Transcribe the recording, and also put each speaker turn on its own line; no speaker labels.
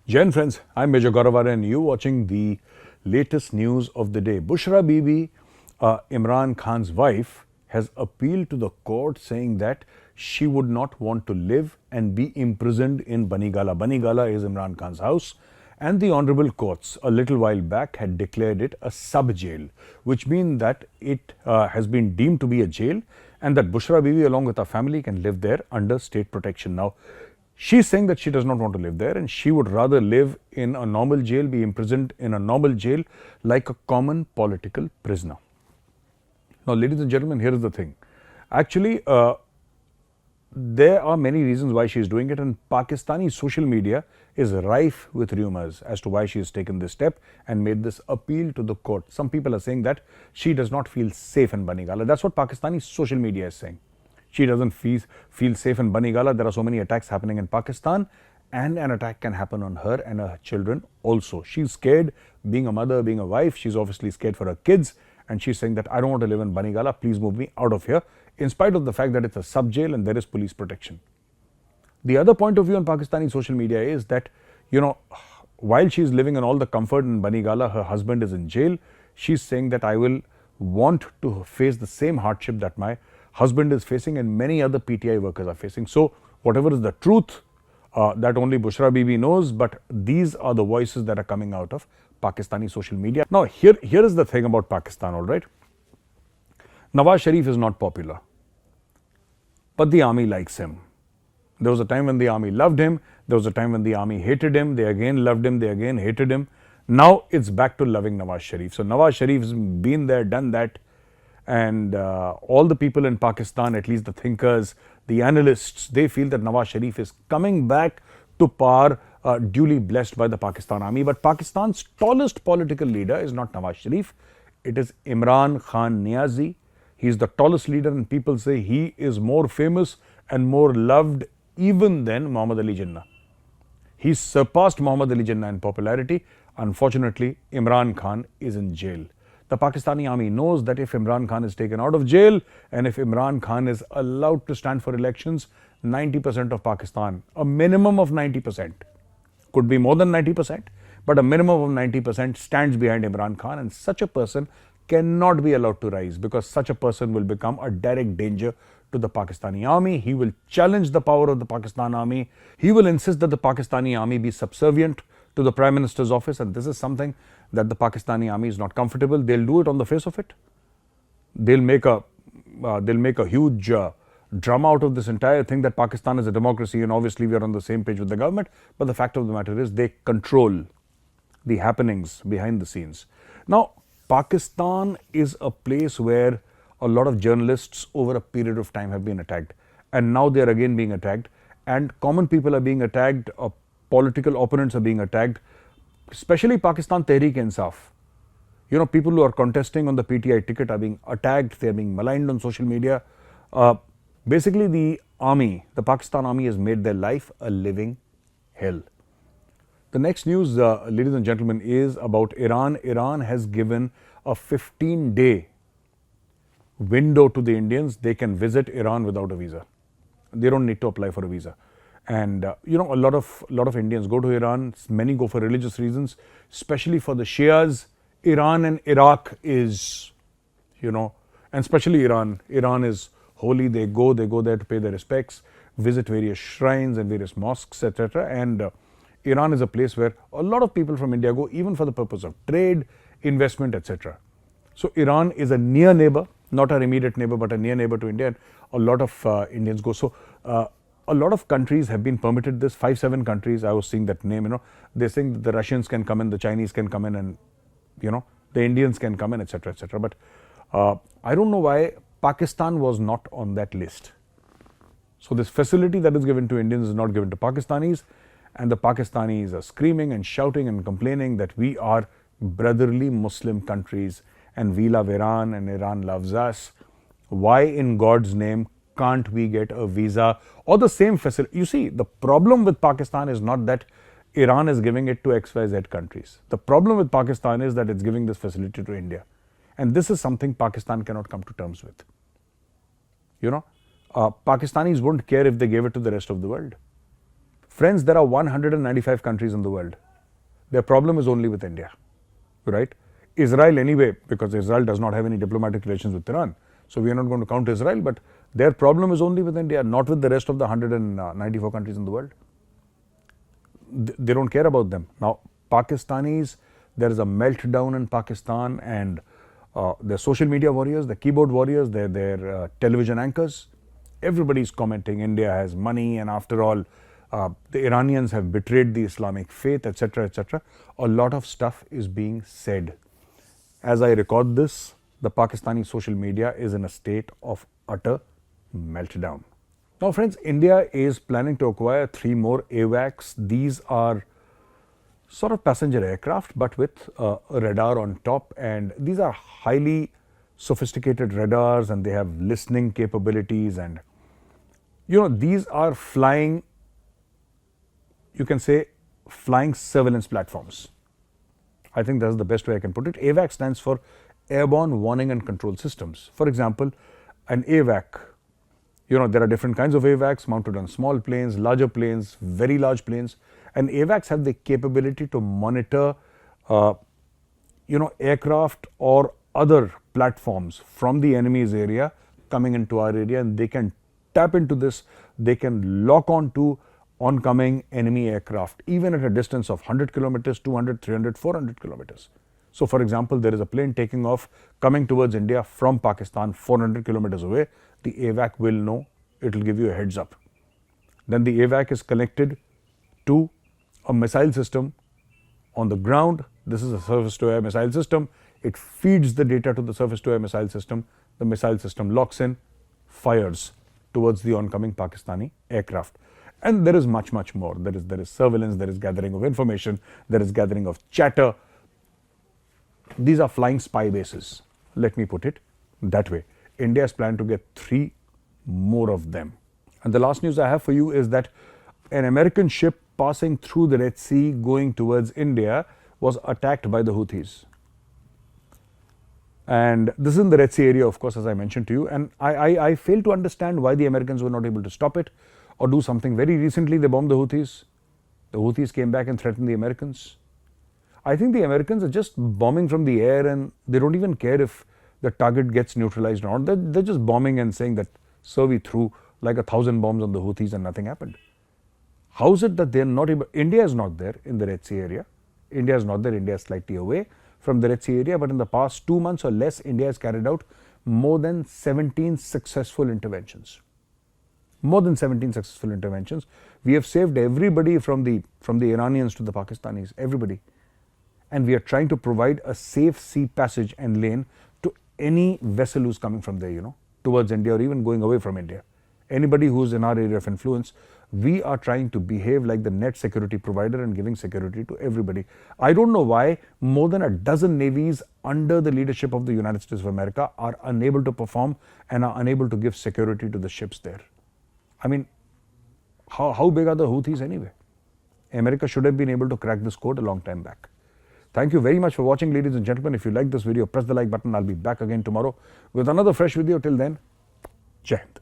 Jain friends, I'm Major Gaurav Arya and you're watching the latest news of the day. Bushra Bibi, Imran Khan's wife, has appealed to the court saying that she would not want to live and be imprisoned in Banigala. Banigala is Imran Khan's house, and the honorable courts a little while back had declared it a sub-jail, which means that it has been deemed to be a jail and that Bushra Bibi along with her family can live there under state protection. Now, she's saying that she does not want to live there and she would rather live in a normal jail, be imprisoned in a normal jail like a common political prisoner. Now, ladies and gentlemen, here is the thing. Actually, there are many reasons why she is doing it, and Pakistani social media is rife with rumors as to why she has taken this step and made this appeal to the court. Some people are saying that she does not feel safe in Banigala. That's what Pakistani social media is saying. She doesn't feel safe in Banigala. There are so many attacks happening in Pakistan, and an attack can happen on her and her children also. She's scared, being a mother, being a wife. She's obviously scared for her kids, and she's saying that I don't want to live in Banigala. Please move me out of here, in spite of the fact that it's a sub-jail and there is police protection. The other point of view on Pakistani social media is that, while she's living in all the comfort in Banigala, her husband is in jail. She's saying that I will want to face the same hardship that my husband is facing and many other PTI workers are facing. So, whatever is the truth, that only Bushra Bibi knows, but these are the voices that are coming out of Pakistani social media. Now, here is the thing about Pakistan, all right. Nawaz Sharif is not popular, but the army likes him. There was a time when the army loved him. There was a time when the army hated him. They again loved him. They again hated him. Now it's back to loving Nawaz Sharif. So Nawaz Sharif's been there, done that. And all the people in Pakistan, at least the thinkers, the analysts, they feel that Nawaz Sharif is coming back to power, duly blessed by the Pakistan army. But Pakistan's tallest political leader is not Nawaz Sharif. It is Imran Khan Niazi. He is the tallest leader, and people say he is more famous and more loved even than Muhammad Ali Jinnah. He surpassed Muhammad Ali Jinnah in popularity. Unfortunately, Imran Khan is in jail. The Pakistani army knows that if Imran Khan is taken out of jail and if Imran Khan is allowed to stand for elections, 90% of Pakistan, a minimum of 90%, could be more than 90%, but a minimum of 90% stands behind Imran Khan, and such a person cannot be allowed to rise because such a person will become a direct danger to the Pakistani army. He will challenge the power of the Pakistan army. He will insist that the Pakistani army be subservient to the Prime Minister's office, and this is something that the Pakistani army is not comfortable. They'll do it on the face of it. They'll make a huge drama out of this entire thing that Pakistan is a democracy and obviously we are on the same page with the government. But the fact of the matter is they control the happenings behind the scenes. Now, Pakistan is a place where a lot of journalists over a period of time have been attacked, and now they are again being attacked, and common people are being attacked, political opponents are being attacked, especially Pakistan Tehreek-e-Insaf. People who are contesting on the PTI ticket are being attacked, they are being maligned on social media. Basically, the Pakistan army has made their life a living hell. The next news, ladies and gentlemen, is about Iran. Iran has given a 15-day window to the Indians. They can visit Iran without a visa. They don't need to apply for a visa. And a lot of Indians go to Iran. Many go for religious reasons, especially for the Shias. Iran and Iraq is, and especially Iran. Iran is holy. They go there to pay their respects, visit various shrines and various mosques, etc. And Iran is a place where a lot of people from India go, even for the purpose of trade, investment, etc. So Iran is a near neighbor, not our immediate neighbor, but a near neighbor to India. And a lot of Indians go. So a lot of countries have been permitted this. 5-7 countries. I was seeing that name. They're saying that the Russians can come in, the Chinese can come in, and the Indians can come in, etc., etc. But I don't know why Pakistan was not on that list. So this facility that is given to Indians is not given to Pakistanis. And the Pakistanis are screaming and shouting and complaining that we are brotherly Muslim countries and we love Iran and Iran loves us. Why in God's name can't we get a visa or the same facility? You see, the problem with Pakistan is not that Iran is giving it to XYZ countries. The problem with Pakistan is that it's giving this facility to India. And this is something Pakistan cannot come to terms with. Pakistanis wouldn't care if they gave it to the rest of the world. Friends, there are 195 countries in the world. Their problem is only with India, right? Israel anyway, because Israel does not have any diplomatic relations with Iran. So we are not going to count Israel, but their problem is only with India, not with the rest of the 194 countries in the world. They don't care about them. Now, Pakistanis, there is a meltdown in Pakistan, and their social media warriors, the keyboard warriors, their television anchors, everybody's commenting India has money, and after all, the Iranians have betrayed the Islamic faith, etc., etc. A lot of stuff is being said. As I record this, the Pakistani social media is in a state of utter meltdown. Now, friends, India is planning to acquire 3 more AWACS. These are sort of passenger aircraft, but with a radar on top, and these are highly sophisticated radars, and they have listening capabilities, and these are flying, you can say, flying surveillance platforms. I think that's the best way I can put it. AWACS stands for Airborne Warning and Control Systems. For example, an AWAC, there are different kinds of AWACS mounted on small planes, larger planes, very large planes, and AWACS have the capability to monitor, aircraft or other platforms from the enemy's area coming into our area, and they can tap into this. They can lock on to oncoming enemy aircraft, even at a distance of 100 kilometers, 200, 300, 400 kilometers. So, for example, there is a plane taking off coming towards India from Pakistan 400 kilometers away. The AWAC will know, it will give you a heads up. Then the AWAC is connected to a missile system on the ground. This is a surface-to-air missile system. It feeds the data to the surface-to-air missile system. The missile system locks in, fires towards the oncoming Pakistani aircraft. And there is much, much more. There is surveillance, there is gathering of information, there is gathering of chatter. These are flying spy bases, let me put it that way. India has planned to get 3 more of them. And the last news I have for you is that an American ship passing through the Red Sea going towards India was attacked by the Houthis. And this is in the Red Sea area, of course, as I mentioned to you. And I fail to understand why the Americans were not able to stop it or do something. Very recently, they bombed the Houthis. The Houthis came back and threatened the Americans. I think the Americans are just bombing from the air, and they don't even care if the target gets neutralized or not. They're just bombing and saying that, sir, we threw like 1,000 bombs on the Houthis and nothing happened. How is it that they're not able? India is not there in the Red Sea area. India is not there. India is slightly away from the Red Sea area. But in the past 2 months or less, India has carried out more than 17 successful interventions. More than 17 successful interventions. We have saved everybody from the Iranians to the Pakistanis, everybody. And we are trying to provide a safe sea passage and lane to any vessel who's coming from there, towards India or even going away from India. Anybody who's in our area of influence, we are trying to behave like the net security provider and giving security to everybody. I don't know why more than a dozen navies under the leadership of the United States of America are unable to perform and are unable to give security to the ships there. I mean, how big are the Houthis anyway? America should have been able to crack this code a long time back. Thank you very much for watching, ladies and gentlemen. If you like this video, press the like button. I'll be back again tomorrow with another fresh video. Till then, Jai Hind.